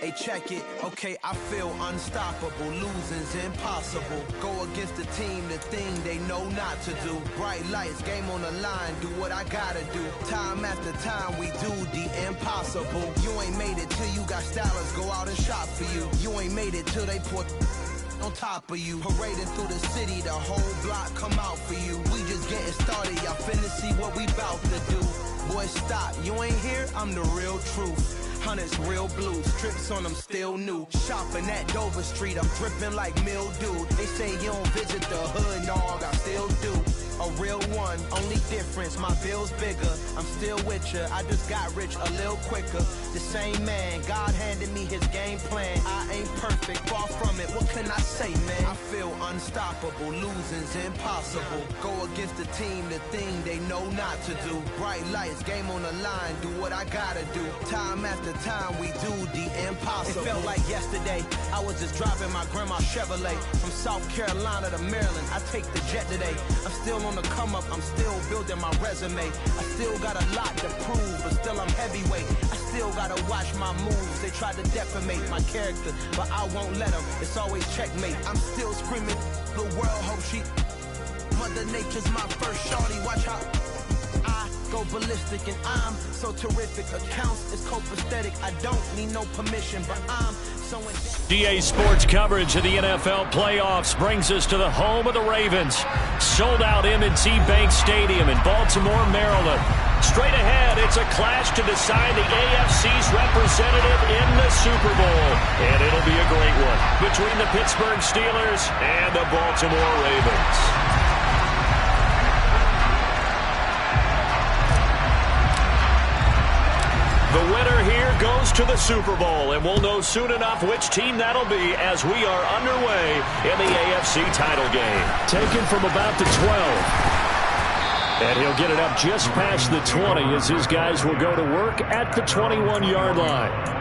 Hey, check it. Okay, I feel unstoppable. Losing's impossible. Go against the team, the thing they know not to do. Bright lights, game on the line, do what I gotta do. Time after time, we do the impossible. You ain't made it till you got stylers go out and shop for you. You ain't made it till they put on top of you. Parading through the city, the whole block come out for you. We just getting started, y'all finna see what we bout to do. Boy, stop, you ain't here, I'm the real truth. Hunters, real blues, strips on them still new. Shopping at Dover Street, I'm dripping like mildew. They say you don't visit the hood, dog, I still do. A real one, only difference, my bill's bigger. I'm still with ya, I just got rich a little quicker. The same man, God handed me his game plan. I ain't perfect, far from it, what can I say, man? I feel unstoppable, losing's impossible. Go against the team, the thing they know not to do. Bright lights, game on the line, do what I gotta do. Time after time, we do the impossible. It felt like yesterday, I was just driving my grandma's Chevrolet. From South Carolina to Maryland, I take the jet today. I'm still on the come up, I'm still building my resume. I still got a lot to prove, but still I'm heavyweight. I still gotta watch my moves. They try to defamate my character, but I won't let them. It's always checkmate. I'm still screaming, the world hope she. Mother Nature's my first shorty. Watch how I go ballistic, and I'm so terrific. Accounts is copacetic. I don't need no permission, but I'm so. DA Sports coverage of the NFL playoffs brings us to the home of the Ravens. Sold out M&T Bank Stadium in Baltimore, Maryland. Straight ahead, it's a clash to decide the AFC's representative in the Super Bowl. And it'll be a great one between the Pittsburgh Steelers and the Baltimore Ravens. The winner here goes to the Super Bowl, and we'll know soon enough which team that'll be as we are underway in the AFC title game. Taken from about the 12. And he'll get it up just past the 20 as his guys will go to work at the 21-yard line.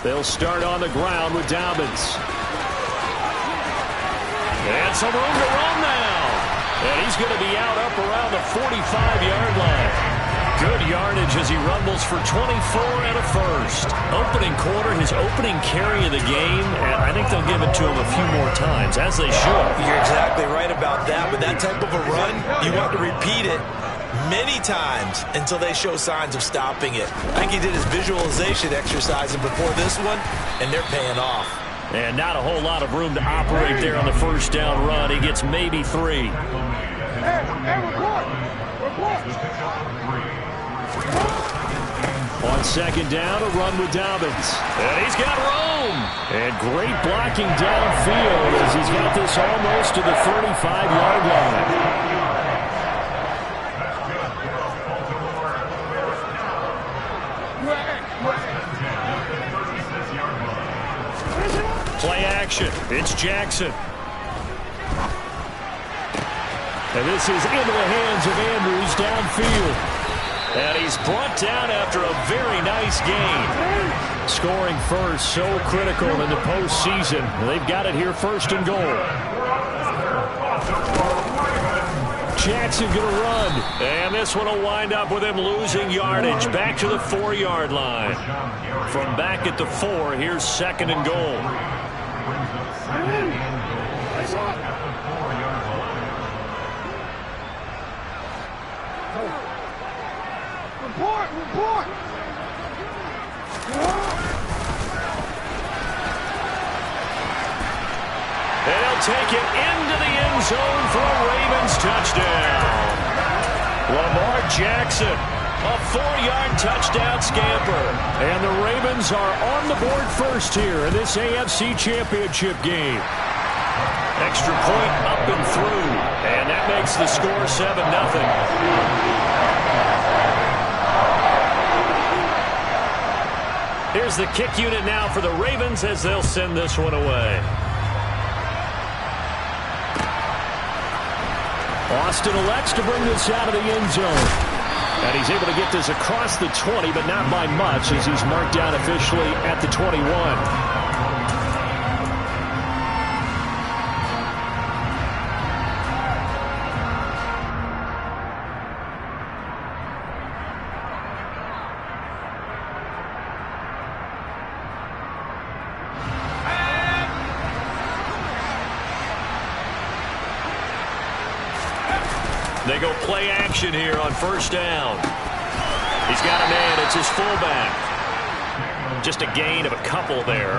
They'll start on the ground with Dobbins. And some room to run now. And he's going to be out up around the 45-yard line. Good yardage as he rumbles for 24 and a first. Opening quarter, his opening carry of the game, and I think they'll give it to him a few more times, as they should. You're exactly right about that, but that type of a run, you want to repeat it many times until they show signs of stopping it. I think he did his visualization exercising before this one, and they're paying off. And not a whole lot of room to operate there on the first down run. He gets maybe 3. On second down, a run with Dobbins. And he's got room. And great blocking downfield as he's got this almost to the 35-yard line. Play action. It's Jackson. And this is into the hands of Andrews downfield. And he's brought down after a very nice gain. Scoring first, so critical in the postseason. They've got it here first and goal. Jackson going to run. And this one will wind up with him losing yardage. Back to the 4-yard line. From back at the 4, here's second and goal. Report! And he'll take it into the end zone for a Ravens touchdown. Lamar Jackson, a 4-yard touchdown scamper. And the Ravens are on the board first here in this AFC Championship game. Extra point up and through. And that makes the score 7-0. Here's the kick unit now for the Ravens as they'll send this one away. Austin elects to bring this out of the end zone. And he's able to get this across the 20, but not by much as he's marked down officially at the 21. They go play action here on first down. He's got a man. It's his fullback. Just a gain of a couple there,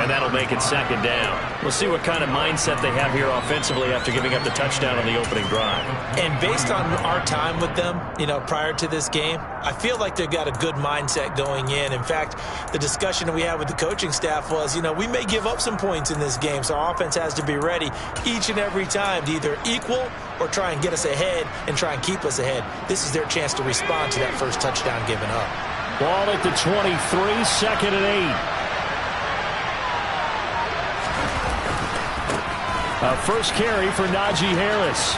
and that'll make it second down. We'll see what kind of mindset they have here offensively after giving up the touchdown on the opening drive. And based on our time with them, prior to this game, I feel like they've got a good mindset going in. In fact, the discussion that we had with the coaching staff was, we may give up some points in this game, so our offense has to be ready each and every time to either equal or try and get us ahead and try and keep us ahead. This is their chance to respond to that first touchdown given up. Ball at the 23, second and 8. First carry for Najee Harris.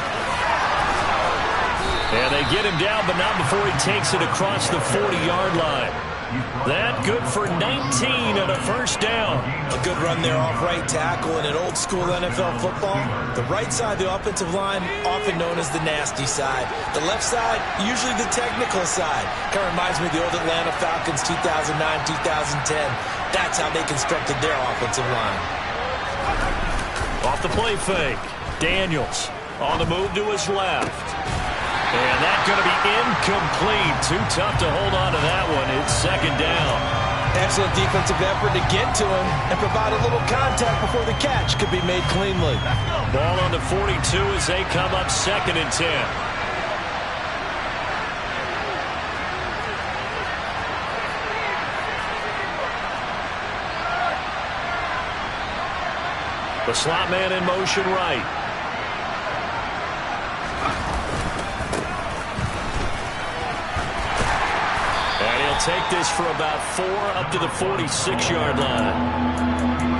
And they get him down, but not before he takes it across the 40-yard line. That good for 19 and a first down. A good run there off right tackle in an old-school NFL football. The right side of the offensive line, often known as the nasty side. The left side, usually the technical side. Kind of reminds me of the old Atlanta Falcons 2009, 2010. That's how they constructed their offensive line. Off the play fake. Daniels on the move to his left. And that's going to be incomplete. Too tough to hold on to that one. It's second down. Excellent defensive effort to get to him and provide a little contact before the catch could be made cleanly. Ball on the 42 as they come up second and 10. The slot man in motion right. Take this for about 4 up to the 46-yard line.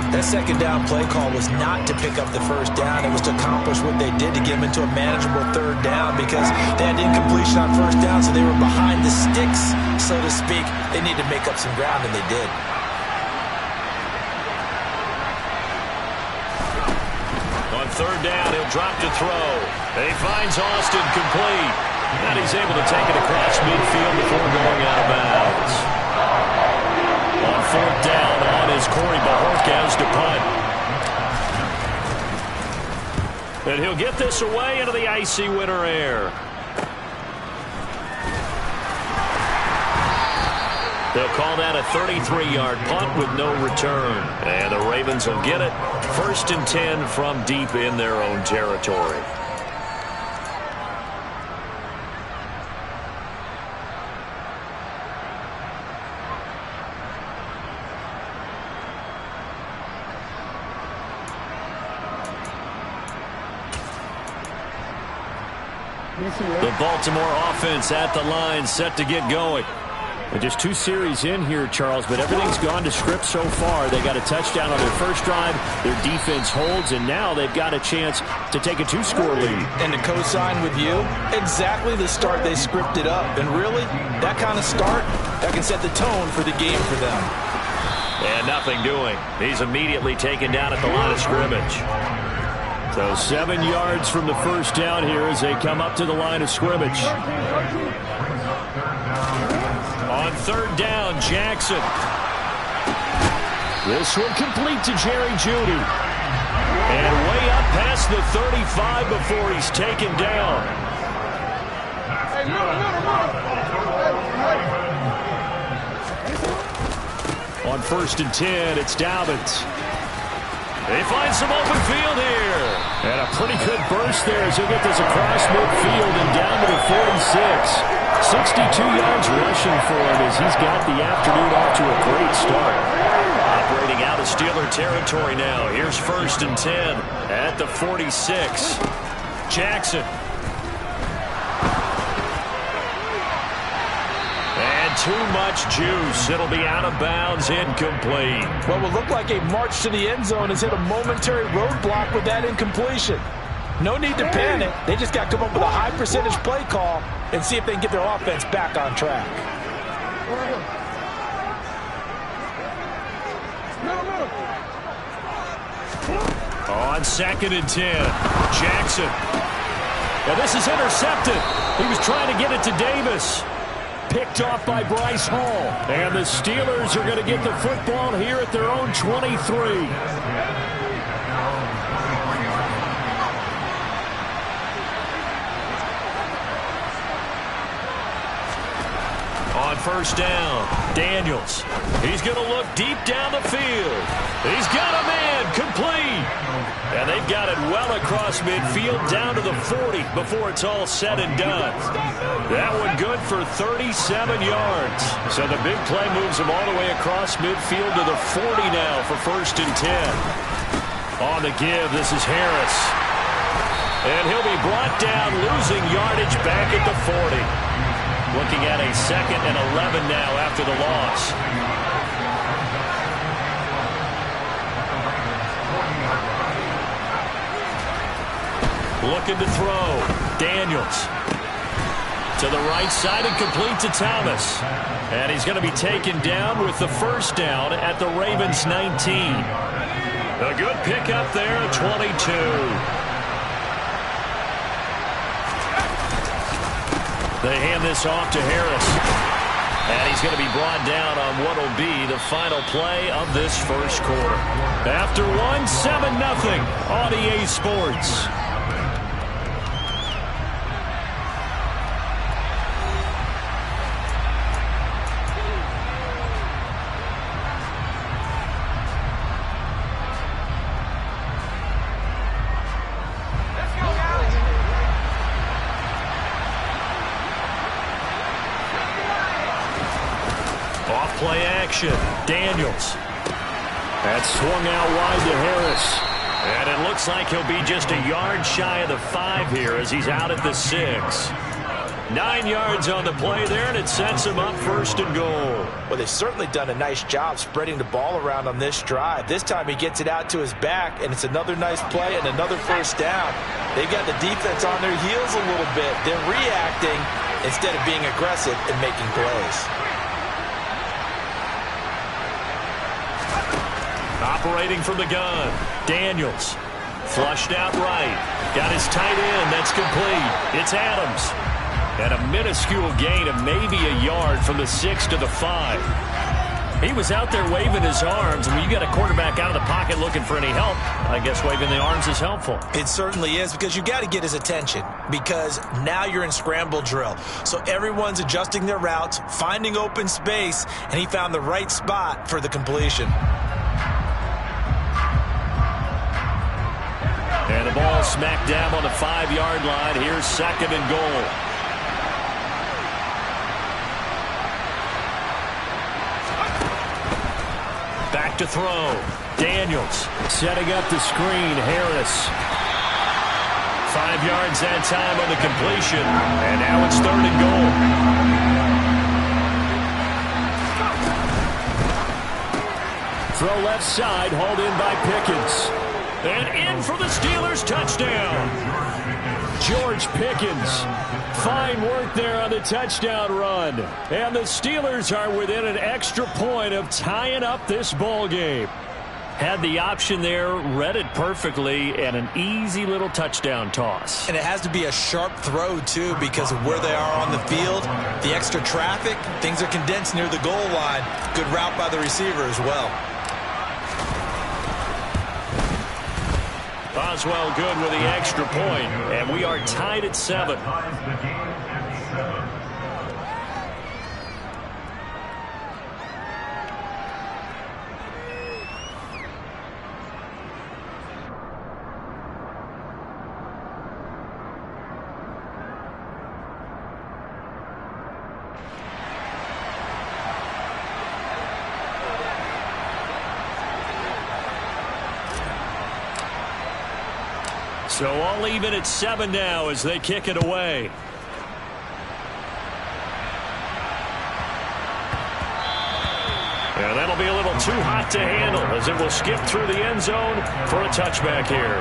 That second down play call was not to pick up the first down. It was to accomplish what they did to get them into a manageable third down because they had incompletion on first down, so they were behind the sticks, so to speak. They needed to make up some ground, and they did. On third down, he'll drop to throw. He finds Austin complete. And he's able to take it across midfield before going out of bounds. On fourth down, on is Corey Bajorquez to punt. And he'll get this away into the icy winter air. They'll call that a 33-yard punt with no return. And the Ravens will get it. First and 10 from deep in their own territory. The Baltimore offense at the line, set to get going. And just 2 series in here, Charles, but everything's gone to script so far. They got a touchdown on their first drive. Their defense holds, and now they've got a chance to take a 2-score lead. And to co-sign with you, exactly the start they scripted up. And really, that kind of start, that can set the tone for the game for them. And nothing doing. He's immediately taken down at the line of scrimmage. So 7 yards from the first down here as they come up to the line of scrimmage. On third down, Jackson. This one complete to Jerry Jeudy. And way up past the 35 before he's taken down. On first and 10, it's Dobbins. They find some open field here. And a pretty good burst there as he'll get this across midfield and down to the 46. 62 yards rushing for him as he's got the afternoon off to a great start. Operating out of Steeler territory now. Here's first and 10 at the 46. Jackson. And And too much juice. It'll be out of bounds, incomplete. What will look like a march to the end zone has hit a momentary roadblock with that incompletion. No need to panic. They just got to come up with a high percentage play call and see if they can get their offense back on track. On 2nd and 10, Jackson. Now this is intercepted. He was trying to get it to Davis. Picked off by Bryce Hall. And the Steelers are going to get the football here at their own 23. On 1st down, Daniels. He's going to look deep down the field. He's got a man, complete. And they've got it well across midfield down to the 40 before it's all said and done. That one good for 37 yards. So the big play moves him all the way across midfield to the 40 now for 1st and 10. On the give, this is Harris. And he'll be brought down, losing yardage back at the 40. Looking at a 2nd and 11 now after the loss. Looking to throw. Daniels. To the right side and complete to Thomas. And he's going to be taken down with the 1st down at the Ravens 19. A good pickup there at 22. They hand this off to Harris. And he's going to be brought down on what will be the final play of this 1st quarter. After one, 7-0 on EA Sports. Play action. Daniels. That's swung out wide to Harris. And it looks like he'll be just a yard shy of the 5 here as he's out at the 6. 9 yards on the play there, and it sets him up 1st and goal. Well, they've certainly done a nice job spreading the ball around on this drive. This time he gets it out to his back, and it's another nice play and another 1st down. They've got the defense on their heels a little bit. They're reacting instead of being aggressive and making plays. Operating from the gun, Daniels. Flushed out right. Got his tight end. That's complete. It's Adams. And a minuscule gain of maybe a yard from the 6 to the 5. He was out there waving his arms. And when you got a quarterback out of the pocket looking for any help, I guess waving the arms is helpful. It certainly is, because you got to get his attention, because now you're in scramble drill. So everyone's adjusting their routes, finding open space, and he found the right spot for the completion. And the ball smack dab on the 5-yard line. Here's 2nd and goal. Back to throw. Daniels setting up the screen. Harris. 5 yards that time on the completion. And now it's 3rd and goal. Throw left side, hauled in by Pickens. And in for the Steelers, touchdown. George Pickens. Fine work there on the touchdown run. And the Steelers are within an extra point of tying up this ball game. Had the option there, read it perfectly, and an easy little touchdown toss. And it has to be a sharp throw, too, because of where they are on the field. The extra traffic, things are condensed near the goal line. Good route by the receiver as well. Boswell good with the extra point, and we are tied at 7. So all even at 7 now as they kick it away. And that'll be a little too hot to handle as it will skip through the end zone for a touchback here.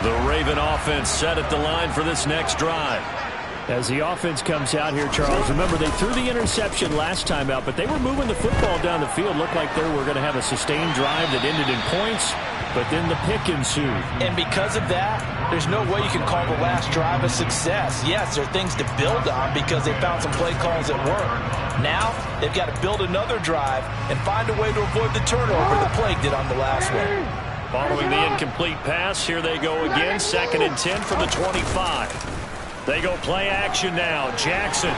The Raven offense set at the line for this next drive. As the offense comes out here, Charles, remember they threw the interception last time out, but they were moving the football down the field. Looked like they were going to have a sustained drive that ended in points, but then the pick ensued. And because of that, there's no way you can call the last drive a success. Yes, there are things to build on because they found some play calls that work. Now, they've got to build another drive and find a way to avoid the turnover the Plague did on the last one. Following the incomplete pass, here they go again. 2nd and 10 from the 25. They go play action now. Jackson.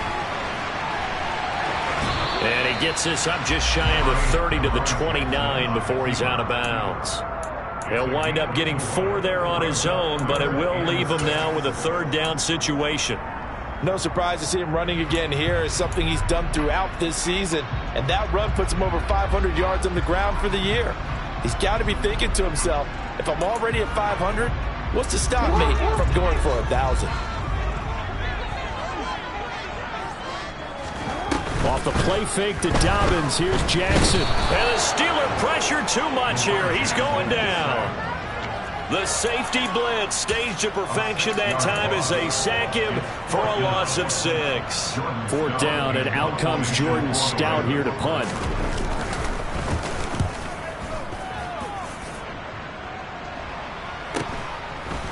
And he gets this up just shy of the 30 to the 29 before he's out of bounds. He'll wind up getting 4 there on his own, but it will leave him now with a 3rd down situation. No surprise to see him running again here. It's something he's done throughout this season. And that run puts him over 500 yards on the ground for the year. He's got to be thinking to himself, if I'm already at 500, what's to stop me from going for 1,000? Off the play fake to Dobbins. Here's Jackson. And the Steeler pressure too much here. He's going down. The safety blitz staged to perfection that time as they sack him for a loss of 6. 4th down, and out comes Jordan Stout here to punt.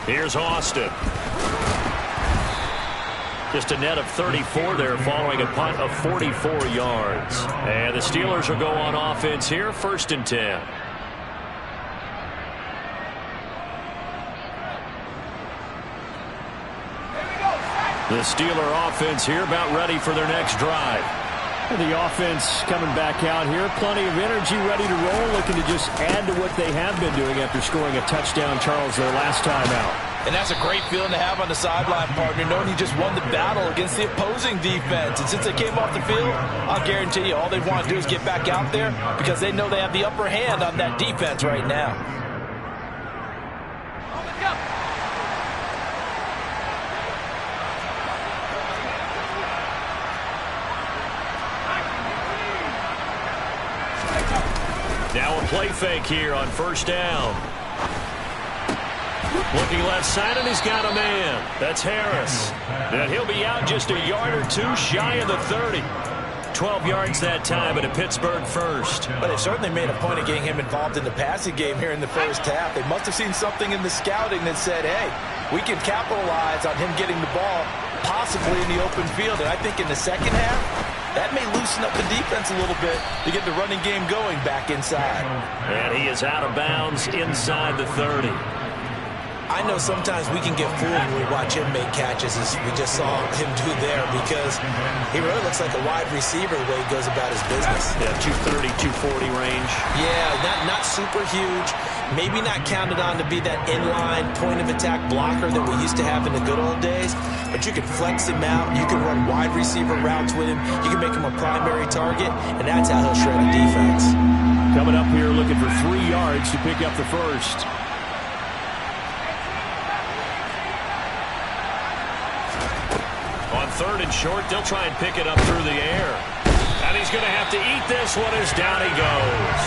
Here's Austin. Just a net of 34 there following a punt of 44 yards. And the Steelers will go on offense here, 1st and 10. The Steeler offense here about ready for their next drive. And the offense coming back out here. Plenty of energy, ready to roll, looking to just add to what they have been doing after scoring a touchdown, Charles, their last time out. And that's a great feeling to have on the sideline, partner, knowing you just won the battle against the opposing defense. And since they came off the field, I'll guarantee you all they want to do is get back out there because they know they have the upper hand on that defense right now. Now a play fake here on 1st down. Looking left side, and he's got a man. That's Harris. And he'll be out just a yard or 2 shy of the 30. 12 yards that time, but a Pittsburgh first. But they certainly made a point of getting him involved in the passing game here in the first half. They must have seen something in the scouting that said, hey, we can capitalize on him getting the ball possibly in the open field. And I think in the second half, that may loosen up the defense a little bit to get the running game going back inside. And he is out of bounds inside the 30. I know sometimes we can get fooled when we watch him make catches, as we just saw him do there, because he really looks like a wide receiver the way he goes about his business. Yeah, 230, 240 range. Yeah, not super huge. Maybe not counted on to be that inline point-of-attack blocker that we used to have in the good old days, but you can flex him out. You can run wide receiver routes with him. You can make him a primary target, and that's how he'll shred a defense. Coming up here looking for 3 yards to pick up the first. On 3rd and short, they'll try and pick it up through the air. And he's going to have to eat this one as down he goes.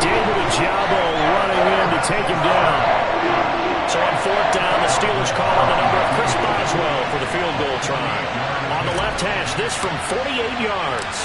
David Ojabo running in to take him down. So on 4th down, the Steelers call on the number of Chris Boswell for the field goal try. On the left hash, this from 48 yards.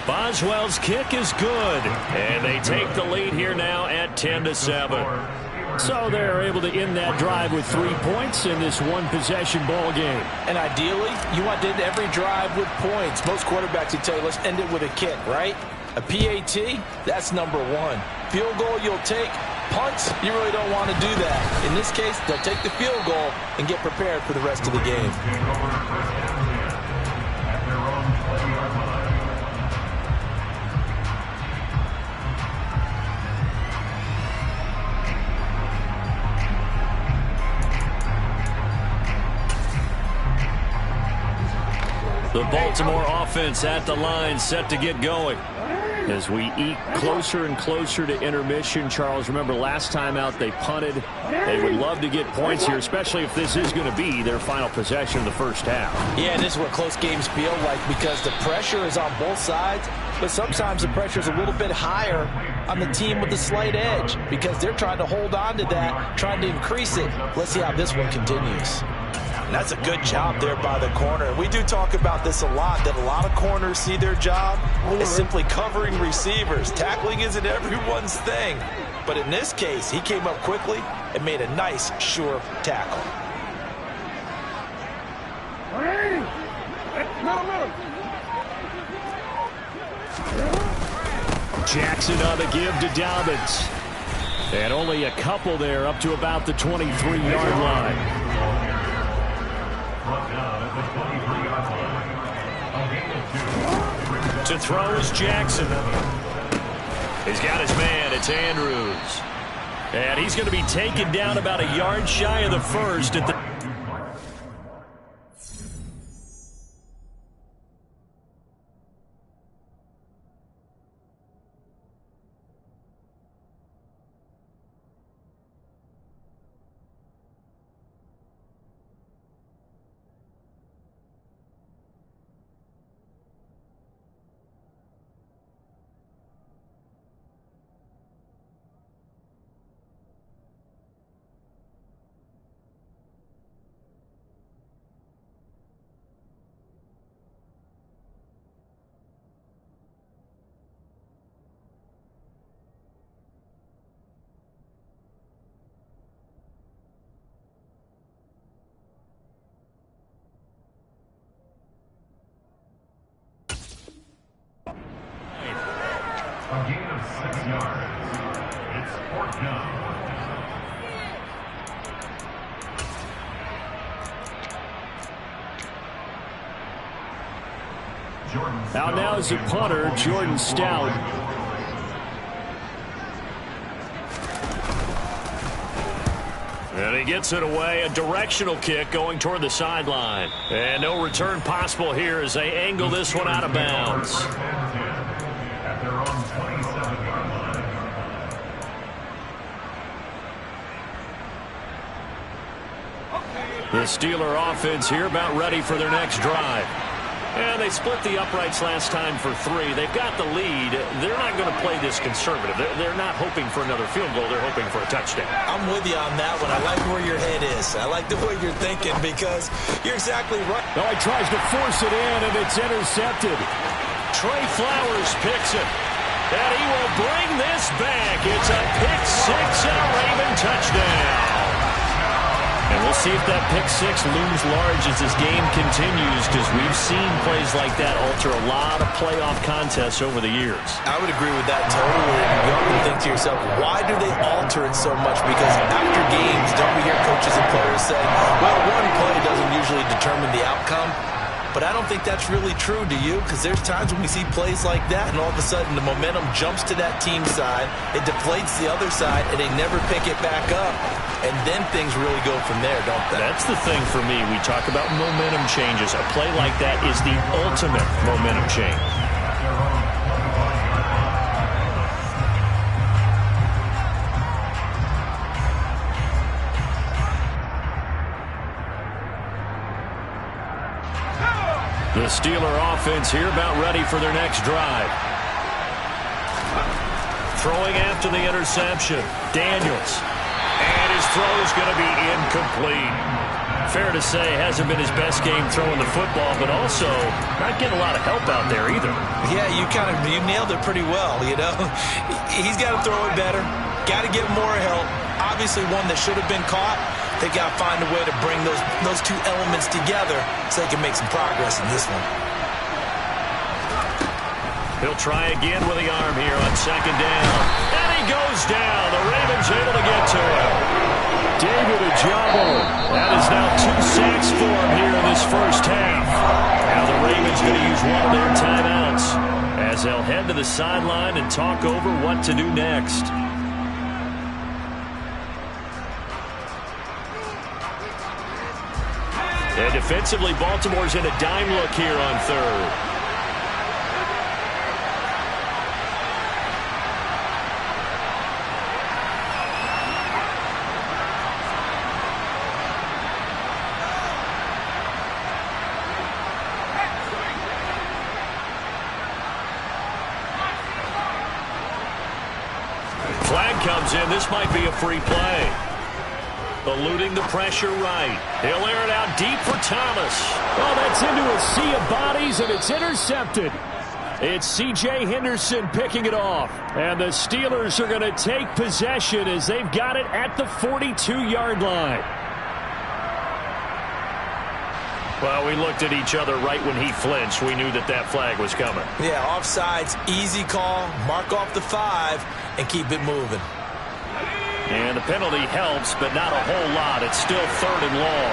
Boswell's kick is good, and they take the lead here now at 10-7. So they're able to end that drive with 3 points in this one-possession ball game. And ideally, you want to end every drive with points. Most quarterbacks would tell you, let's end it with a kick, right? A PAT, that's number 1. Field goal you'll take. Punts, you really don't want to do that. In this case, they'll take the field goal and get prepared for the rest of the game. The Baltimore offense at the line, set to get going. As we eke closer and closer to intermission, Charles, remember last time out they punted. They would love to get points here, especially if this is going to be their final possession of the first half. Yeah, and this is what close games feel like because the pressure is on both sides, but sometimes the pressure is a little bit higher on the team with the slight edge because they're trying to hold on to that, trying to increase it. Let's see how this one continues. And that's a good job there by the corner. We do talk about this a lot, that a lot of corners see their job as simply covering receivers. Tackling isn't everyone's thing. But in this case, he came up quickly and made a nice, sure tackle. Jackson on the give to Dobbins. And only a couple there up to about the 23-yard line. To throw is Jackson. He's got his man. It's Andrews. And he's going to be taken down about a yard shy of the first at the... A gain of 6 yards. It's 4th down. Out now is the punter, Jordan Stout. And he gets it away. A directional kick going toward the sideline. And no return possible here as they angle this one out of bounds. At their own 27-yard line. The Steeler offense here about ready for their next drive. And they split the uprights last time for 3. They've got the lead. They're not going to play this conservative. They're not hoping for another field goal. They're hoping for a touchdown. I'm with you on that one. I like where your head is. I like the way you're thinking because you're exactly right. Now he tries to force it in, and it's intercepted. Trey Flowers picks it. And he will bring this back. It's a pick 6 and a Raven touchdown. And we'll see if that pick 6 looms large as this game continues, because we've seen plays like that alter a lot of playoff contests over the years. I would agree with that totally. You often think to yourself, why do they alter it so much? Because after games, don't we hear coaches and players say, well, one play doesn't usually determine the outcome. But I don't think that's really true, do you? Because there's times when we see plays like that, and all of a sudden the momentum jumps to that team side, it deflates the other side, and they never pick it back up. And then things really go from there, don't they? That's the thing for me. We talk about momentum changes. A play like that is the ultimate momentum change. The Steeler offense here about ready for their next drive. Throwing after the interception, Daniels. And his throw is going to be incomplete. Fair to say, hasn't been his best game throwing the football, but also not getting a lot of help out there either. Yeah, you nailed it pretty well, you know. He's got to throw it better. Got to get more help. Obviously one that should have been caught. They got to find a way to bring those two elements together so they can make some progress in this one. He'll try again with the arm here on second down. And he goes down. The Ravens able to get to him. David Ojabo. That is now 2 sacks for him here in this first half. Now the Ravens going to use one of their timeouts as they'll head to the sideline and talk over what to do next. And defensively, Baltimore's in a dime look here on third. Flag comes in. This might be a free play. Eluding the pressure right. He'll air it out deep for Thomas. Oh, that's into a sea of bodies, and it's intercepted. It's C.J. Henderson picking it off. And the Steelers are going to take possession as they've got it at the 42-yard line. Well, we looked at each other right when he flinched. We knew that that flag was coming. Yeah, offsides, easy call. Mark off the 5 and keep it moving. And the penalty helps, but not a whole lot. It's still 3rd and long.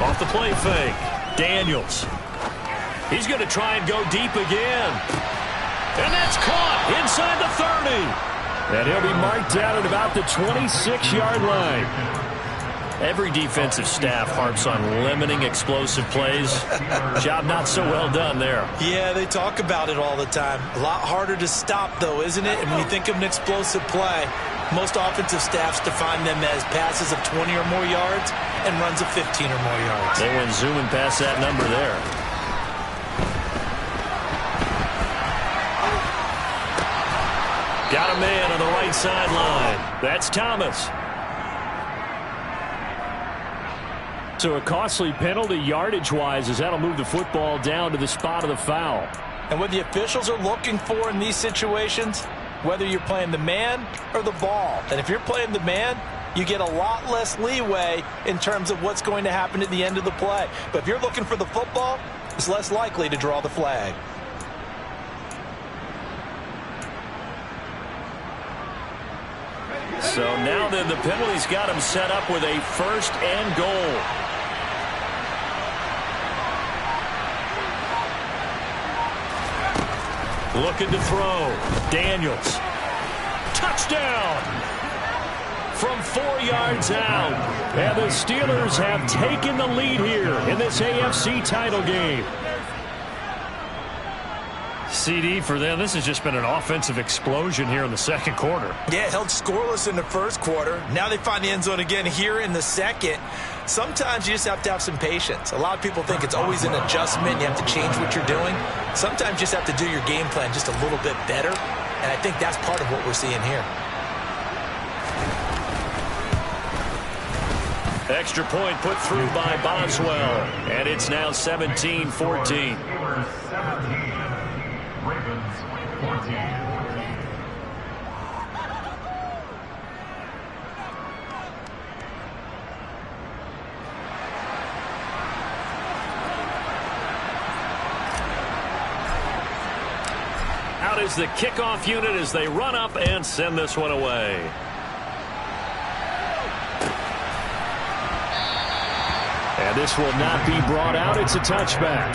Off the play fake. Daniels. He's going to try and go deep again. And that's caught inside the 30. And he'll be marked down at about the 26-yard line. Every defensive staff harps on limiting explosive plays. Job not so well done there. Yeah, they talk about it all the time. A lot harder to stop, though, isn't it? And when you think of an explosive play, most offensive staffs define them as passes of 20 or more yards and runs of 15 or more yards. They went zooming past that number there. Got a man on the right sideline. That's Thomas. So a costly penalty yardage-wise as that'll move the football down to the spot of the foul. And what the officials are looking for in these situations, whether you're playing the man or the ball. And if you're playing the man, you get a lot less leeway in terms of what's going to happen at the end of the play. But if you're looking for the football, it's less likely to draw the flag. So now then the penalty's got him set up with a 1st and goal. Looking to throw. Daniels. Touchdown! From 4 yards out. And the Steelers have taken the lead here in this AFC title game. CD for them. This has just been an offensive explosion here in the second quarter. Yeah, held scoreless in the first quarter. Now they find the end zone again here in the second. Sometimes you just have to have some patience. A lot of people think it's always an adjustment. You have to change what you're doing. Sometimes you just have to do your game plan just a little bit better. And I think that's part of what we're seeing here. Extra point put through by Boswell. And it's now 17-14. Steelers 17, Ravens 14. Out is the kickoff unit as they run up and send this one away. And this will not be brought out. It's a touchback.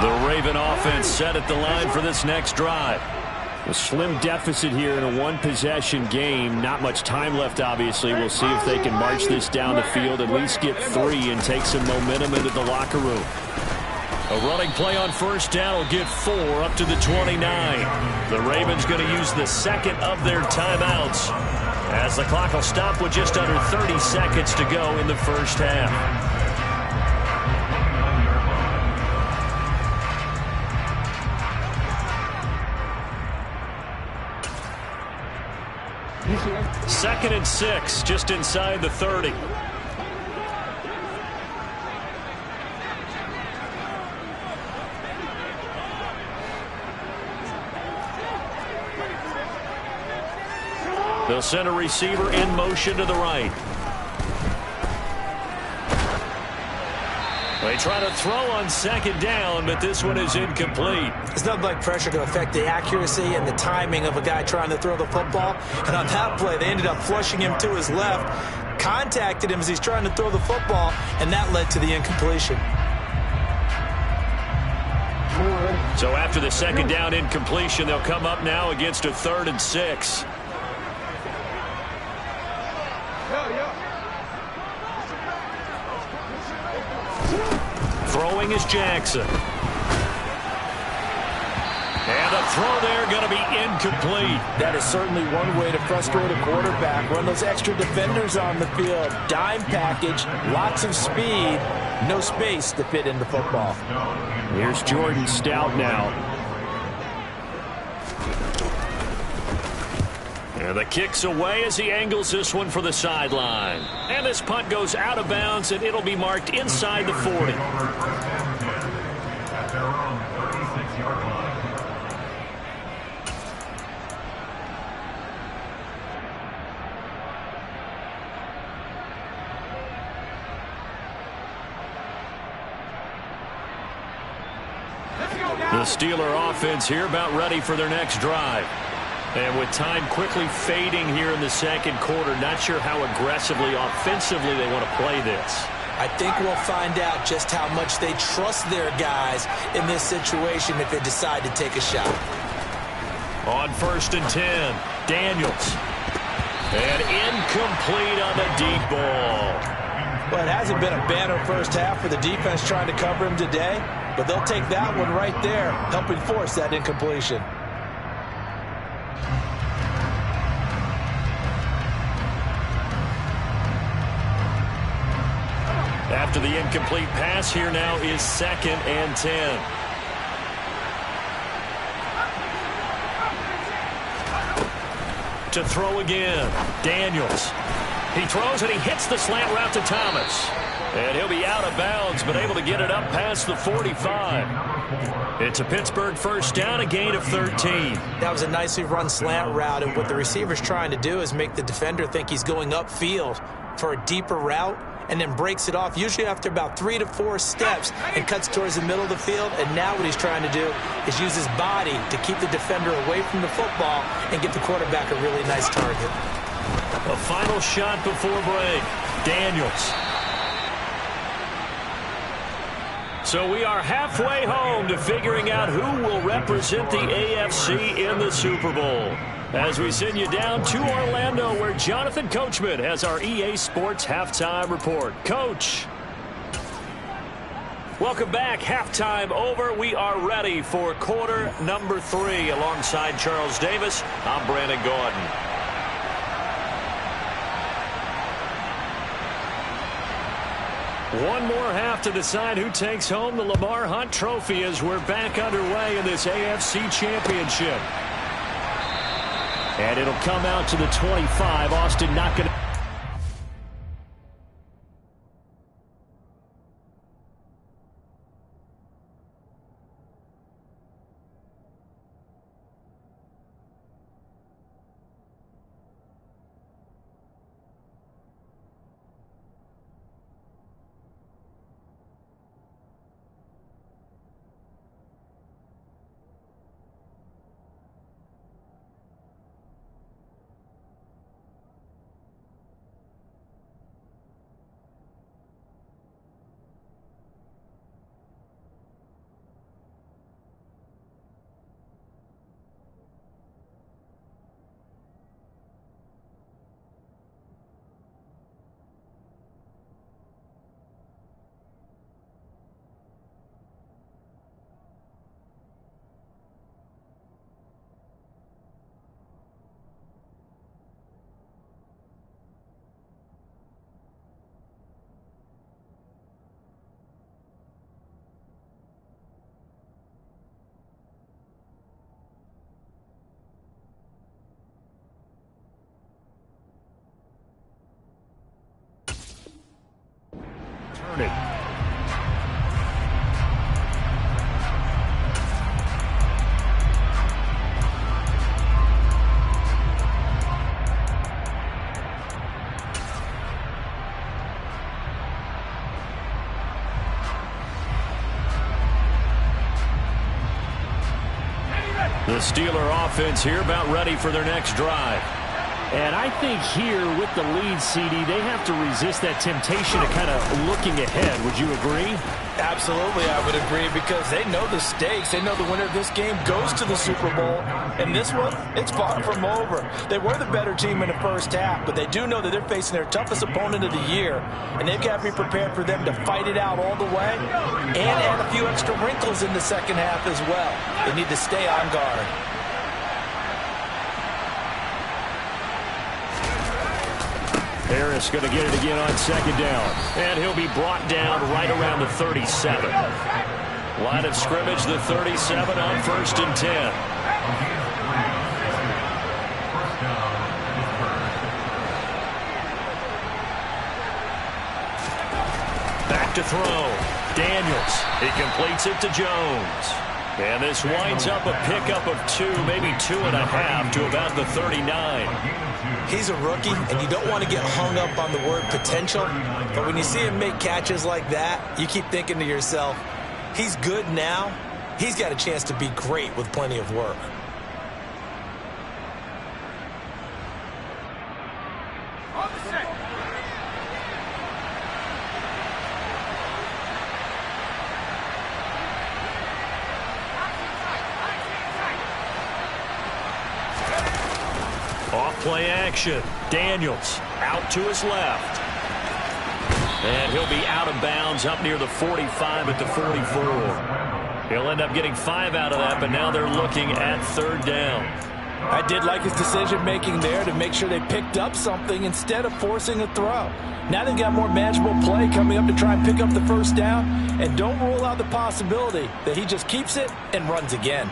The Raven offense set at the line for this next drive. A slim deficit here in a one-possession game. Not much time left, obviously. We'll see if they can march this down the field, at least get 3 and take some momentum into the locker room. A running play on first down will get 4 up to the 29. The Ravens going to use the second of their timeouts as the clock will stop with just under 30 seconds to go in the first half. Second and 6, just inside the 30. They'll send a receiver in motion to the right. They try to throw on second down, but this one is incomplete. There's nothing like pressure to affect the accuracy and the timing of a guy trying to throw the football. And on that play, they ended up flushing him to his left, contacted him as he's trying to throw the football, and that led to the incompletion. So after the second down incompletion, they'll come up now against a 3rd and 6. Throwing is Jackson. And the throw there going to be incomplete. That is certainly one way to frustrate a quarterback. Run those extra defenders on the field. Dime package, lots of speed, no space to fit in the football. Here's Jordan Stout now. And the kick's away as he angles this one for the sideline. And this punt goes out of bounds, and it'll be marked inside the 40. At their own 36-yard line. The Steeler offense here about ready for their next drive. And with time quickly fading here in the second quarter, not sure how aggressively, offensively they want to play this. I think we'll find out just how much they trust their guys in this situation if they decide to take a shot. On 1st and 10, Daniels. And incomplete on the deep ball. Well, it hasn't been a banner first half for the defense trying to cover him today, but they'll take that one right there, helping force that incompletion. After the incomplete pass, here now is 2nd and 10. To throw again, Daniels. He throws and he hits the slant route to Thomas. And he'll be out of bounds, but able to get it up past the 45. It's a Pittsburgh first down, a gain of 13. That was a nicely run slant route, and what the receiver's trying to do is make the defender think he's going upfield for a deeper route, and then breaks it off, usually after about 3 to 4 steps, and cuts towards the middle of the field. And now what he's trying to do is use his body to keep the defender away from the football and give the quarterback a really nice target. A final shot before break. Daniels. So we are halfway home to figuring out who will represent the AFC in the Super Bowl. As we send you down to Orlando, where Jonathan Coachman has our EA Sports Halftime Report. Coach. Welcome back. Halftime over. We are ready for quarter number 3. Alongside Charles Davis, I'm Brandon Gordon. One more half to decide who takes home the Lamar Hunt Trophy as we're back underway in this AFC Championship. And it'll come out to the 25. Austin not going to... Turning. Steeler offense here about ready for their next drive. And I think here with the lead, CD, they have to resist that temptation of kind of looking ahead. Would you agree? Absolutely, I would agree, because they know the stakes. They know the winner of this game goes to the Super Bowl. And this one, it's far from over. They were the better team in the first half, but they do know that they're facing their toughest opponent of the year. And they've got to be prepared for them to fight it out all the way and add a few extra wrinkles in the second half as well. They need to stay on guard. Harris going to get it again on second down. And he'll be brought down right around the 37. Line of scrimmage, the 37 on 1st and 10. Back to throw. Daniels. He completes it to Jones. And this winds up a pickup of 2, maybe 2.5 to about the 39. He's a rookie, and you don't want to get hung up on the word potential. But when you see him make catches like that, you keep thinking to yourself, he's good now. He's got a chance to be great with plenty of work. Play action. Daniels out to his left. And he'll be out of bounds up near the 45 at the 44. He'll end up getting 5 out of that, but now they're looking at 3rd down. I did like his decision-making there to make sure they picked up something instead of forcing a throw. Now they've got more manageable play coming up to try and pick up the 1st down, and don't rule out the possibility that he just keeps it and runs again.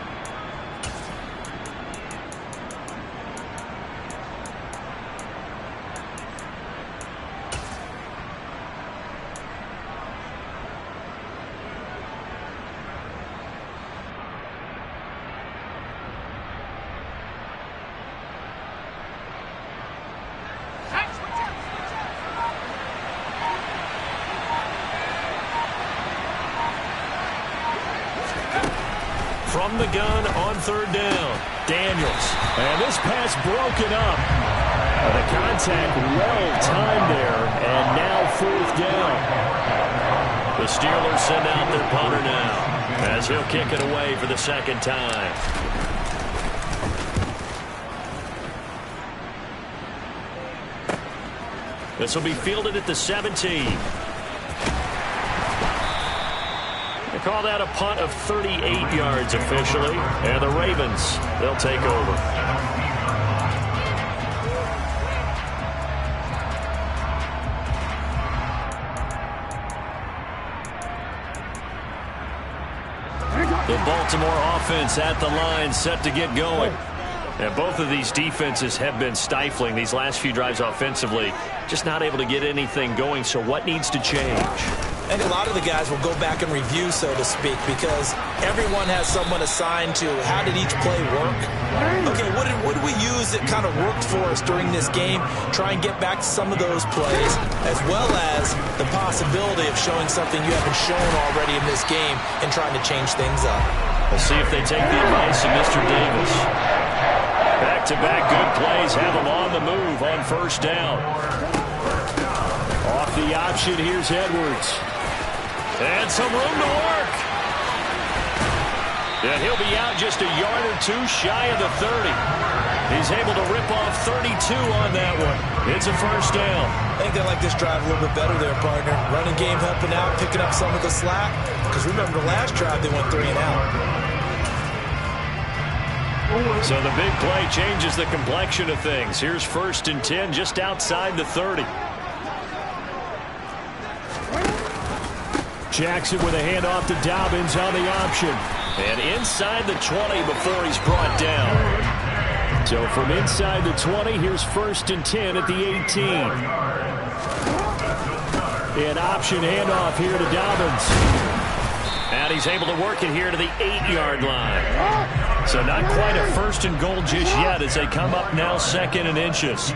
From the gun on 3rd down, Daniels. And this pass broken up. The contact well timed there, and now 4th down. The Steelers send out their punter now as he'll kick it away for the 2nd time. This will be fielded at the 17. They call that a punt of 38 yards officially. And the Ravens, they'll take over. The Baltimore offense at the line, set to get going. And both of these defenses have been stifling these last few drives offensively. Just not able to get anything going, so what needs to change? I think a lot of the guys will go back and review, so to speak, because everyone has someone assigned to how did each play work. Okay, what did we use that kind of worked for us during this game? Try and get back to some of those plays, as well as the possibility of showing something you haven't shown already in this game and trying to change things up. We'll see if they take the advice of Mr. Davis. Back-to-back good plays have them on the move on 1st down. Off the option, here's Edwards. And some room to work. And he'll be out just a yard or 2 shy of the 30. He's able to rip off 32 on that one. It's a 1st down. I think they like this drive a little bit better there, partner. Running game helping out, picking up some of the slack. Because remember, the last drive they went 3 and out. So the big play changes the complexion of things. Here's 1st and 10 just outside the 30. Jackson with a handoff to Dobbins on the option. And inside the 20 before he's brought down. So from inside the 20, here's 1st and 10 at the 18. An option handoff here to Dobbins. And he's able to work it here to the 8-yard line. So not quite a 1st and goal just yet as they come up now 2nd and inches.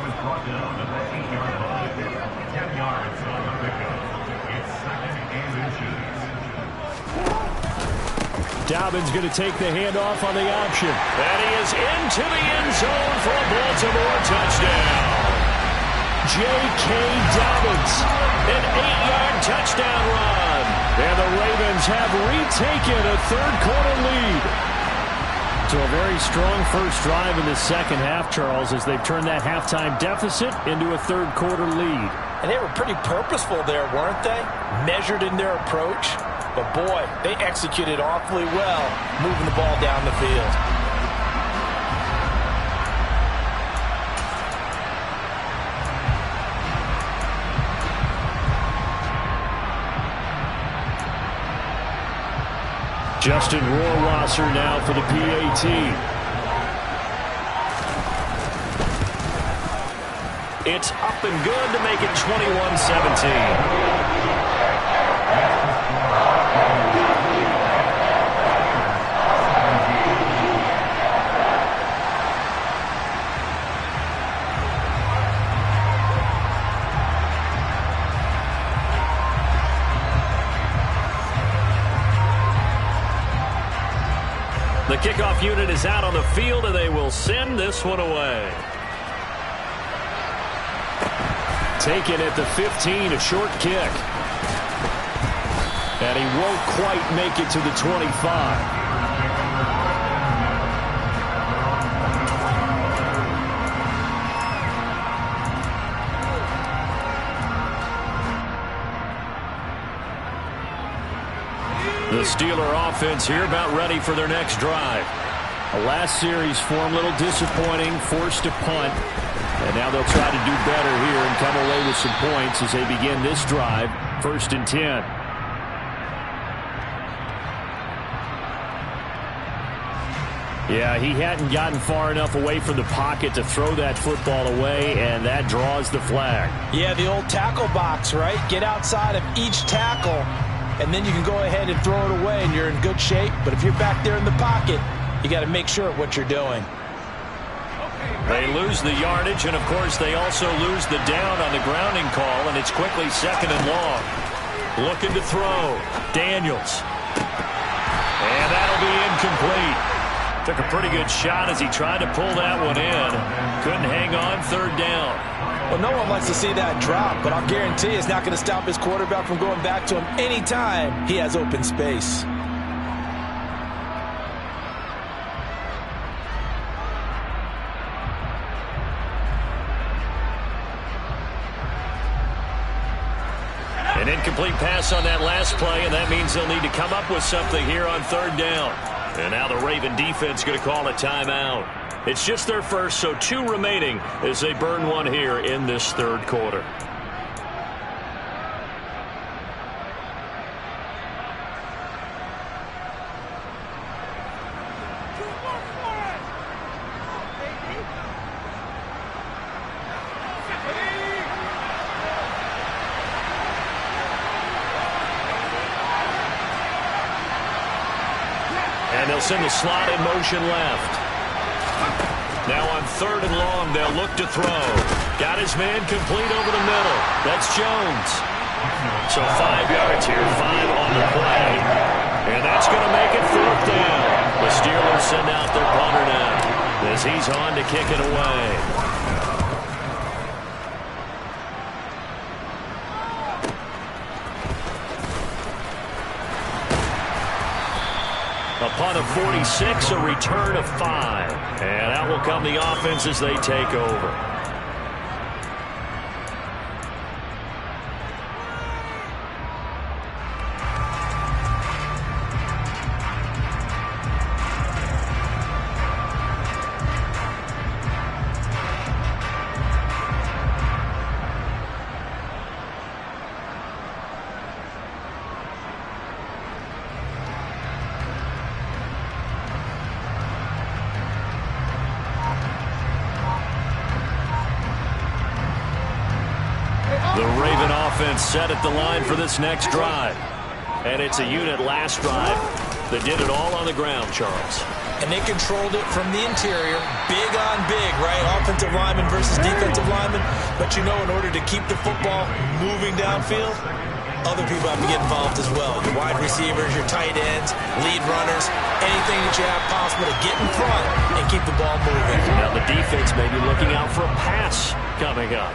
Dobbins going to take the handoff on the option. And he is into the end zone for a Baltimore touchdown. J.K. Dobbins, an 8-yard touchdown run. And the Ravens have retaken a third-quarter lead. So a very strong first drive in the second half, Charles, as they've turned that halftime deficit into a third-quarter lead. And they were pretty purposeful there, weren't they? Measured in their approach. But, boy, they executed awfully well moving the ball down the field. Justin Rohrwasser now for the PAT. It's up and good to make it 21-17. The kickoff unit is out on the field, and they will send this one away. Taken at the 15, a short kick. And he won't quite make it to the 25. The Steeler offense here about ready for their next drive. The last series form a little disappointing, forced a punt. And now they'll try to do better here and come away with some points as they begin this drive. 1st and 10. Yeah, he hadn't gotten far enough away from the pocket to throw that football away, and that draws the flag. Yeah, the old tackle box, right? Get outside of each tackle, and then you can go ahead and throw it away, and you're in good shape. But if you're back there in the pocket, you got to make sure of what you're doing. They lose the yardage, and, of course, they also lose the down on the grounding call, and it's quickly 2nd and long. Looking to throw. Daniels. And that'll be incomplete. Took a pretty good shot as he tried to pull that one in. Couldn't hang on, 3rd down. Well, no one likes to see that drop, but I'll guarantee it's not going to stop his quarterback from going back to him anytime he has open space. An incomplete pass on that last play, and that means they'll need to come up with something here on 3rd down. And now the Raven defense going to call a timeout. It's just their first, so 2 remaining as they burn one here in this 3rd quarter. And they'll send the slot in motion left. Now on 3rd and long, they'll look to throw. Got his man complete over the middle. That's Jones. So 5 yards here, 5 on the play. And that's going to make it 4th down. The Steelers send out their punter now as he's on to kick it away. A punt of 46, a return of 5. And out will come the offense as they take over. Set at the line for this next drive. And it's a unit last drive that did it all on the ground, Charles. And they controlled it from the interior. Big on big, right? Offensive lineman versus defensive lineman. But you know, in order to keep the football moving downfield, other people have to get involved as well. Your wide receivers, your tight ends, lead runners, anything that you have possible to get in front and keep the ball moving. Now the defense may be looking out for a pass coming up.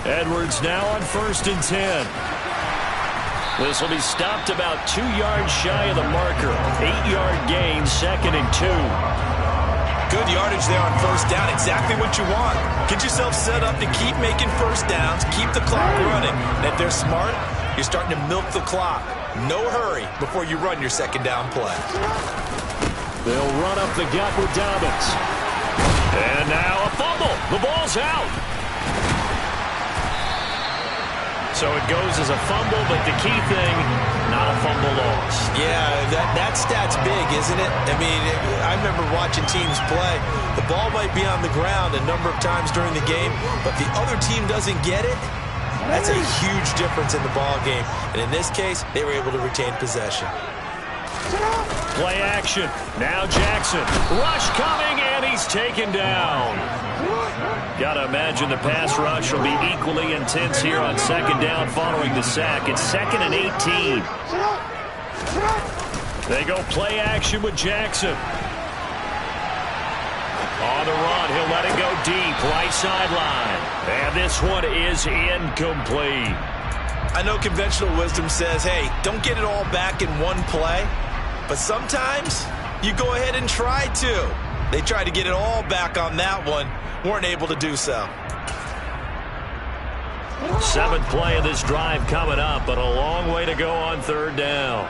Edwards now on 1st and 10. This will be stopped about 2 yards shy of the marker. 8-yard gain, 2nd and 2. Good yardage there on 1st down. Exactly what you want. Get yourself set up to keep making 1st downs, keep the clock running. And if they're smart, you're starting to milk the clock. No hurry before you run your 2nd down play. They'll run up the gut with Dobbins. And now a fumble. The ball's out. So it goes as a fumble, but the key thing, not a fumble loss. Yeah, that stat's big, isn't it? I mean, I remember watching teams play. The ball might be on the ground a number of times during the game, but the other team doesn't get it. That's a huge difference in the ball game. And in this case, they were able to retain possession. Play action. Now Jackson. Rush coming, and he's taken down. Got to imagine the pass rush will be equally intense here on 2nd down following the sack. It's 2nd and 18. They go play action with Jackson. On the run, he'll let it go deep, right sideline. And this one is incomplete. I know conventional wisdom says, hey, don't get it all back in one play. But sometimes you go ahead and try to. They tried to get it all back on that one. Weren't able to do so. 7th play of this drive coming up, but a long way to go on 3rd down.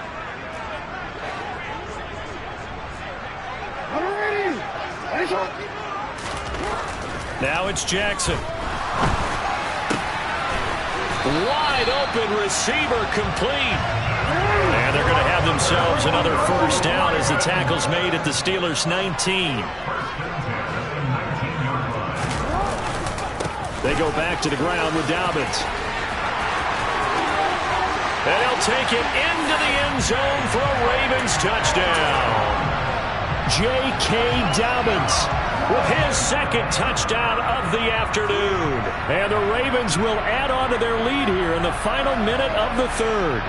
Now it's Jackson. Wide open receiver complete. And they're going to have themselves another 1st down as the tackle's made at the Steelers' 19. They go back to the ground with Dobbins. And he'll take it into the end zone for a Ravens touchdown. J.K. Dobbins with his 2nd touchdown of the afternoon. And the Ravens will add on to their lead here in the final minute of the 3rd.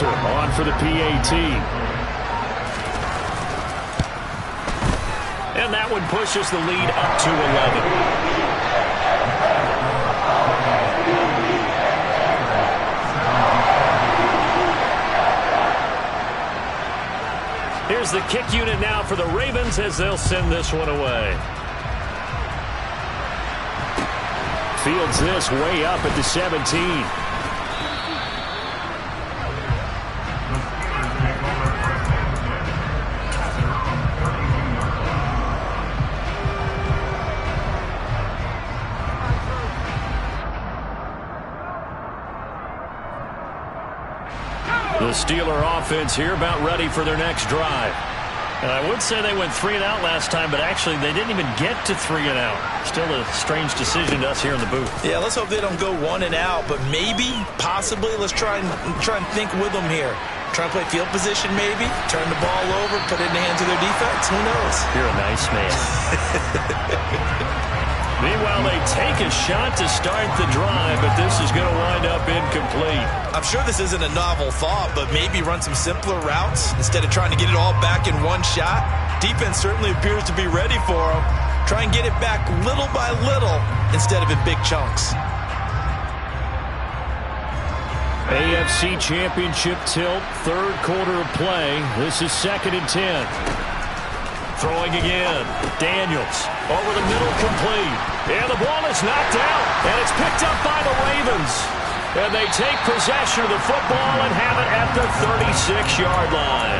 On for the PAT. And that one pushes the lead up to 11. Here's the kick unit now for the Ravens as they'll send this one away. Fields this way up at the 17. The Steeler offense here about ready for their next drive. And I would say they went 3 and out last time, but actually they didn't even get to 3 and out. Still a strange decision to us here in the booth. Yeah, let's hope they don't go 1 and out, but maybe, possibly, let's try and think with them here. Try and play field position maybe, turn the ball over, put it in the hands of their defense. Who knows? You're a nice man. Meanwhile, they take a shot to start the drive, but this is going to wind up incomplete. I'm sure this isn't a novel thought, but maybe run some simpler routes instead of trying to get it all back in one shot. Defense certainly appears to be ready for them. Try and get it back little by little instead of in big chunks. AFC Championship tilt, 3rd quarter of play. This is 2nd and 10. Throwing again. Daniels over the middle, complete. And the ball is knocked out, and it's picked up by the Ravens. And they take possession of the football and have it at the 36-yard line.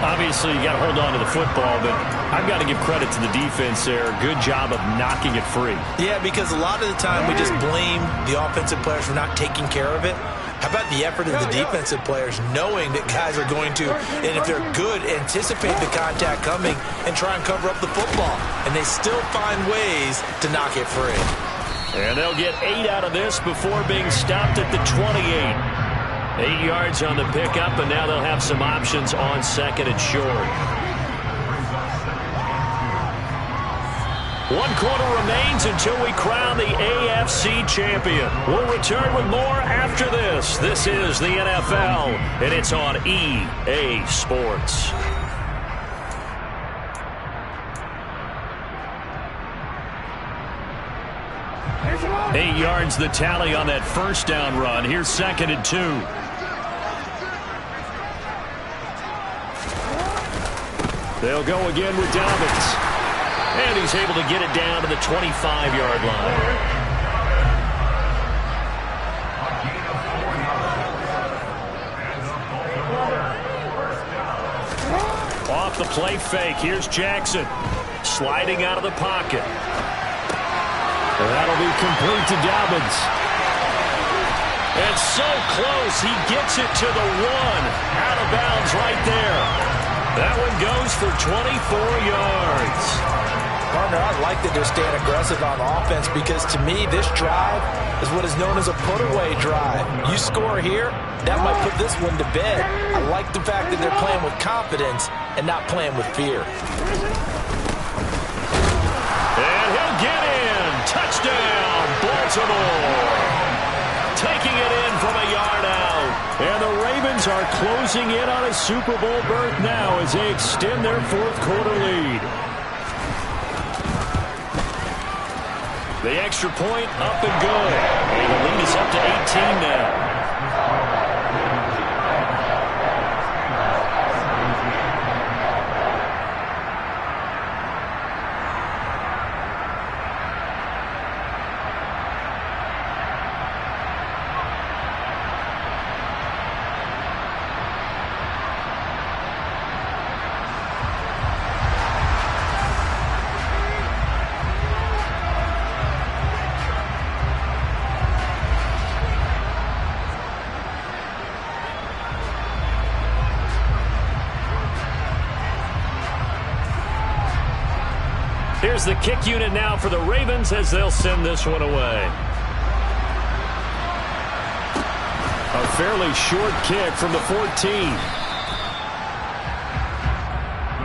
Obviously, you got to hold on to the football, but I've got to give credit to the defense there. Good job of knocking it free. Yeah, because a lot of the time we just blame the offensive players for not taking care of it. How about the effort of the defensive players knowing that guys are going to, and if they're good, anticipate the contact coming and try and cover up the football. And they still find ways to knock it free. And they'll get 8 out of this before being stopped at the 28. 8 yards on the pickup, and now they'll have some options on second and short. 1 quarter remains until we crown the AFC champion. We'll return with more after this. This is the NFL, and it's on EA Sports. 8 yards the tally on that first down run. Here's second and 2. They'll go again with Dobbins. And he's able to get it down to the 25-yard line. Off the play fake. Here's Jackson. Sliding out of the pocket. And that'll be complete to Dobbins. And so close, he gets it to the 1. Out of bounds right there. That one goes for 24 yards. Partner, I like that they're staying aggressive on offense because to me, this drive is what is known as a put-away drive. You score here, that might put this one to bed. I like the fact that they're playing with confidence and not playing with fear. And he'll get in. Touchdown, Baltimore. Taking it in from a yard out. And the Ravens are closing in on a Super Bowl berth now as they extend their fourth quarter lead. The extra point up and good. And the lead is up to 18 now. Here's the kick unit now for the Ravens as they'll send this one away. A fairly short kick from the 14. The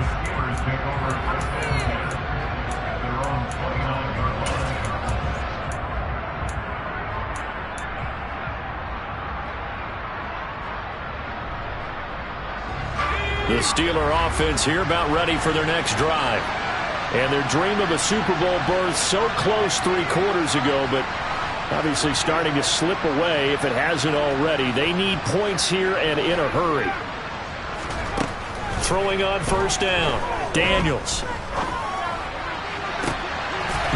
Steelers take over first and 10 at their own 29-yard line. The Steeler offense here about ready for their next drive. And their dream of a Super Bowl berth so close 3 quarters ago, but obviously starting to slip away if it hasn't already. They need points here and in a hurry. Throwing on first down. Daniels.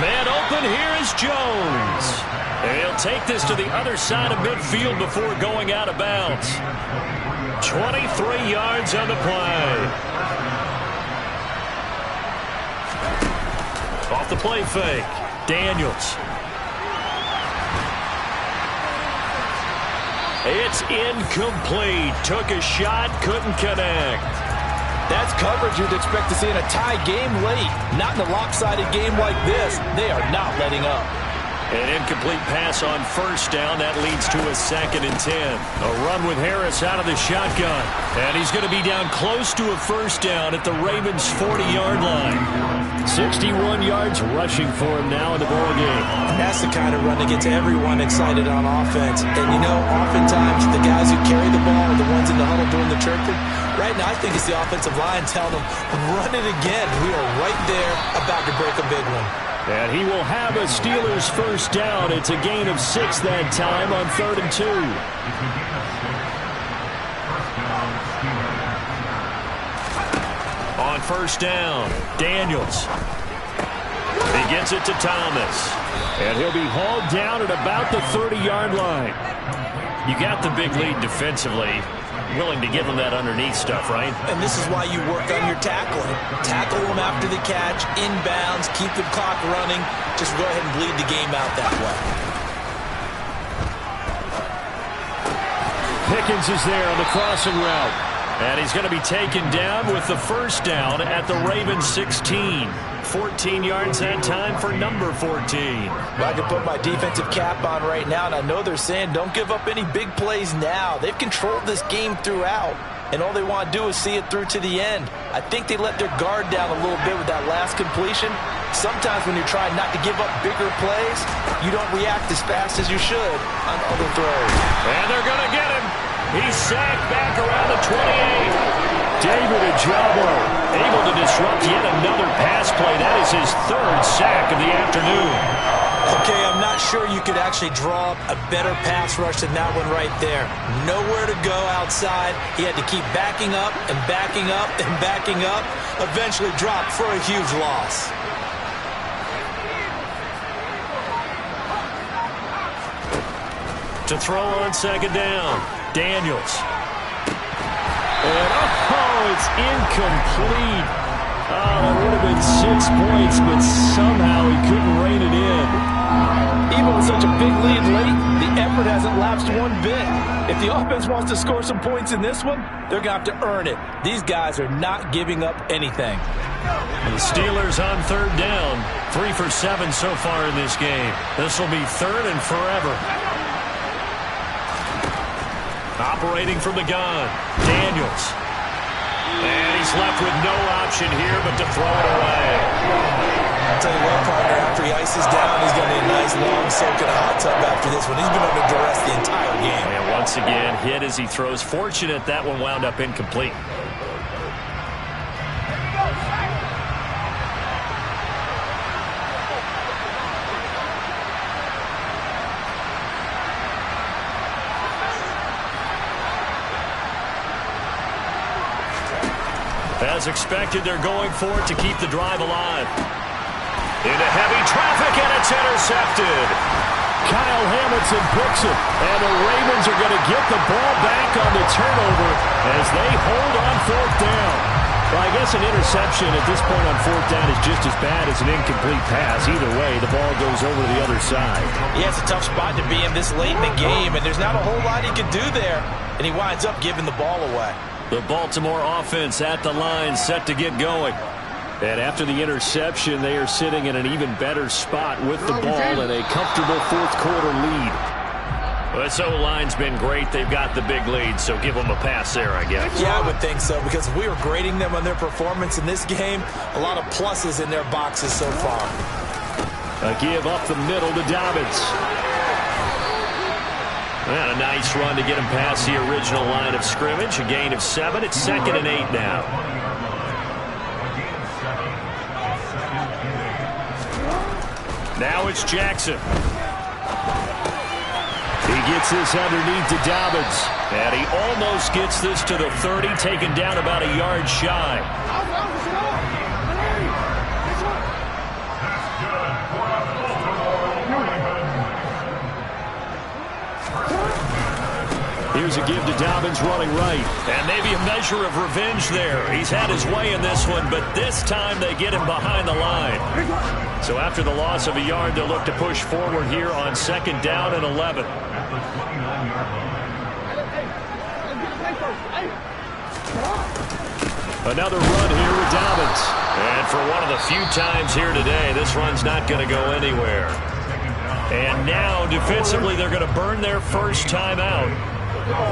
Man open, here is Jones. And he'll take this to the other side of midfield before going out of bounds. 23 yards on the play. Off the play fake. Daniels. It's incomplete. Took a shot, couldn't connect. That's coverage you'd expect to see in a tie game late. Not in a lopsided game like this. They are not letting up. An incomplete pass on first down. That leads to a 2nd and 10. A run with Harris out of the shotgun. And he's going to be down close to a first down at the Ravens' 40-yard line. 61 yards rushing for him now in the ball game. That's the kind of run that gets everyone excited on offense. And, you know, oftentimes the guys who carry the ball are the ones in the huddle doing the chirping. Right now, I think it's the offensive line telling them, run it again. We are right there about to break a big one. And he will have a Steelers first down. It's a gain of 6 that time on 3rd and 2. On first down, Daniels. He gets it to Thomas. And he'll be hauled down at about the 30-yard line. You got the big lead defensively. willing to give them that underneath stuff, right? And this is why you work on your tackling. Tackle them after the catch, inbounds, keep the clock running. Just go ahead and bleed the game out that way. Pickens is there on the crossing route. And he's going to be taken down with the first down at the Ravens 16. 14 yards that time for number 14. I can put my defensive cap on right now, and I know they're saying don't give up any big plays now. They've controlled this game throughout, and all they want to do is see it through to the end. I think they let their guard down a little bit with that last completion. Sometimes when you're trying not to give up bigger plays, you don't react as fast as you should on other throws. And they're going to get him. He's sacked back around the 28. David Ojabo able to disrupt yet another pass play. That is his third sack of the afternoon. Okay, I'm not sure you could actually draw up a better pass rush than that one right there. Nowhere to go outside. He had to keep backing up and backing up and backing up. Eventually dropped for a huge loss. To throw on second down, Daniels. And, it's incomplete. That would have been 6 points, but somehow he couldn't rein it in. Even with such a big lead late, the effort hasn't lapsed one bit. If the offense wants to score some points in this one, they're going to have to earn it. These guys are not giving up anything. The Steelers on third down. 3 for 7 so far in this game. This will be third and forever. Operating from the gun, Daniels. And he's left with no option here but to throw it away. I'll tell you what, partner, after he ices down, he's going to need a nice long soak in a hot tub after this one. He's been under duress the entire game. And once again, hit as he throws. Fortunate that one wound up incomplete. As expected, they're going for it to keep the drive alive. Into heavy traffic, and it's intercepted. Kyle Hamilton picks it, and the Ravens are going to get the ball back on the turnover as they hold on fourth down. Well, I guess an interception at this point on fourth down is just as bad as an incomplete pass. Either way, the ball goes over to the other side. Yeah, it's a tough spot to be in this late in the game, and there's not a whole lot he can do there, and he winds up giving the ball away. The Baltimore offense at the line, set to get going. And after the interception, they are sitting in an even better spot with the ball and a comfortable fourth quarter lead. Well, this O-line's been great. They've got the big lead, so give them a pass there, I guess. Yeah, I would think so, because if we were grading them on their performance in this game, a lot of pluses in their boxes so far. A give up the middle to Dobbins. And a nice run to get him past the original line of scrimmage. A gain of 7. It's 2nd and 8 now. Now it's Jackson. He gets this underneath to Dobbins. And he almost gets this to the 30, taken down about a yard shy. Here's a give to Dobbins running right. And maybe a measure of revenge there. He's had his way in this one, but this time they get him behind the line. So after the loss of a yard, they'll look to push forward here on 2nd down and 11. Another run here with Dobbins. And for one of the few times here today, this run's not going to go anywhere. And now, defensively, they're going to burn their first time out.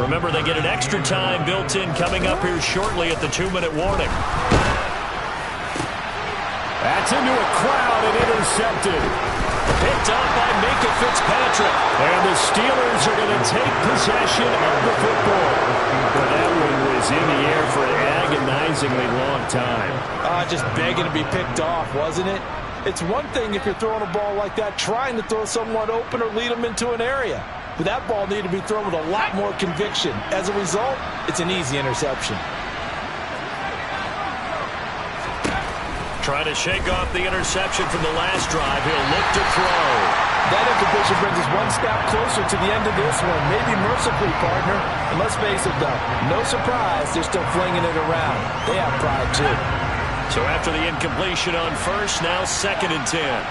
Remember, they get an extra time built in coming up here shortly at the 2-minute warning. That's into a crowd and intercepted. Picked up by Minkah Fitzpatrick. And the Steelers are going to take possession of the football. But that one was in the air for an agonizingly long time. Just begging to be picked off, wasn't it? It's one thing if you're throwing a ball like that, trying to throw someone open or lead them into an area. But that ball needed to be thrown with a lot more conviction. As a result, it's an easy interception. Trying to shake off the interception from the last drive. He'll look to throw. That incompletion brings us one step closer to the end of this one. Maybe mercifully, partner. And let's face it, though, no surprise, they're still flinging it around. They have pride, too. So after the incompletion on first, now 2nd and 10.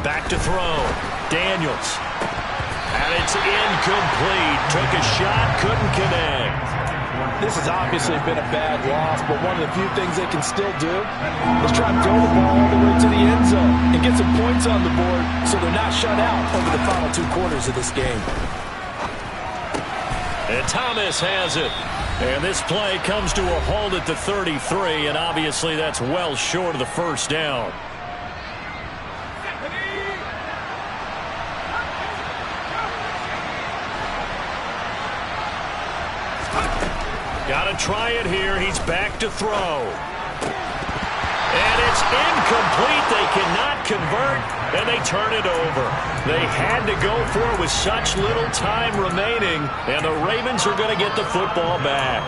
Back to throw. Daniels. And it's incomplete. Took a shot, couldn't connect. This has obviously been a bad loss, but one of the few things they can still do is try to throw the ball all the way to the end zone and get some points on the board so they're not shut out over the final 2 quarters of this game. And Thomas has it. And this play comes to a halt at the 33, and obviously that's well short of the first down. Got to try it here. He's back to throw. And it's incomplete. They cannot convert, and they turn it over. They had to go for it with such little time remaining, and the Ravens are going to get the football back.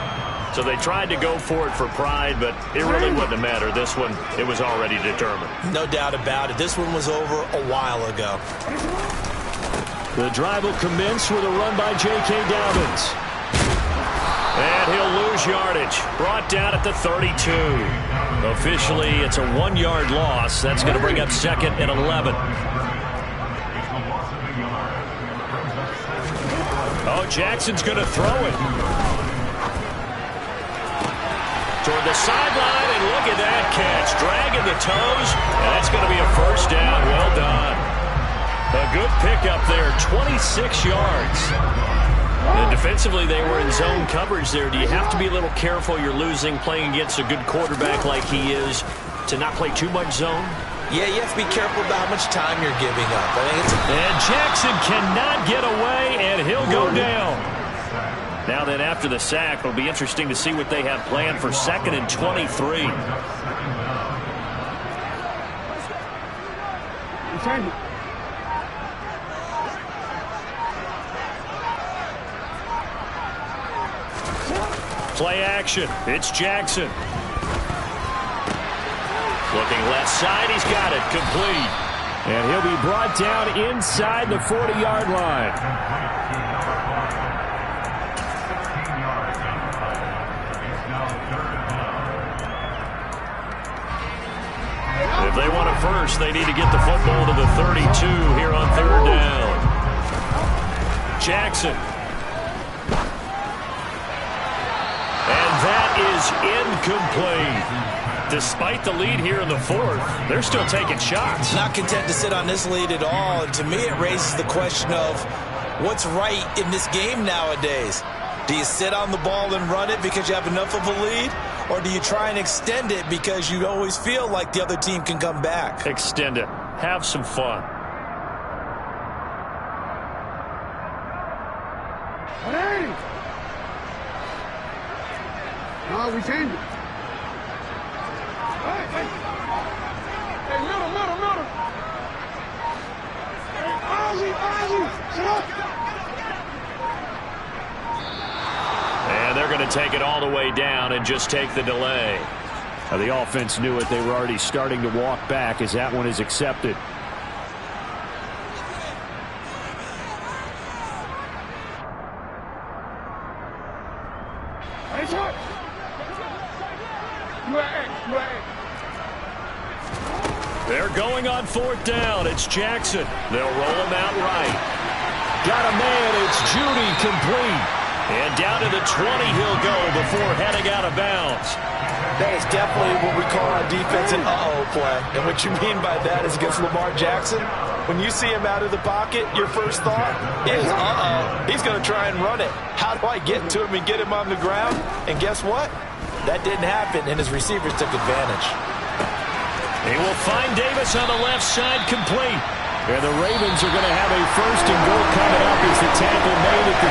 So they tried to go for it for pride, but it really wouldn't have mattered. This one, it was already determined. No doubt about it. This one was over a while ago. The drive will commence with a run by J.K. Dobbins. And he'll lose yardage. Brought down at the 32. Officially, it's a 1-yard loss. That's going to bring up 2nd and 11. Oh, Jackson's going to throw it. Toward the sideline, and look at that catch. Dragging the toes, and that's going to be a first down. Well done. A good pickup there, 26 yards. And defensively, they were in zone coverage there. Do you have to be a little careful? You're losing, playing against a good quarterback like he is, to not play too much zone? Yeah, you have to be careful about how much time you're giving up. I think and Jackson cannot get away, and he'll go down. Now then, after the sack, it'll be interesting to see what they have planned for 2nd and 23. Play action. It's Jackson. Looking left side. He's got it. Complete. And he'll be brought down inside the 40-yard line. If they want it first, they need to get the football to the 32 here on 3rd down. Jackson. That is incomplete. Despite the lead here in the 4th, they're still taking shots. not content to sit on this lead at all. And to me, it raises the question of what's right in this game nowadays. Do you sit on the ball and run it because you have enough of a lead? Or do you try and extend it because you always feel like the other team can come back? Extend it. Have some fun. No, we changed it. Hey, middle. Hey, Ozzy, shut up. And they're going to take it all the way down and just take the delay. Now, the offense knew it. They were already starting to walk back as that one is accepted. Hey, shut. They're going on 4th down. It's Jackson. They'll roll him out right. Got a man. It's Judy, complete. And down to the 20 he'll go before heading out of bounds. That is definitely what we call on defense an uh-oh play. And what you mean by that is against Lamar Jackson, when you see him out of the pocket, your first thought is, uh-oh, he's going to try and run it. How do I get to him and get him on the ground? And guess what? That didn't happen, and his receivers took advantage. He will find Davis on the left side, complete. And the Ravens are going to have a 1st and goal coming up as the tackle made at the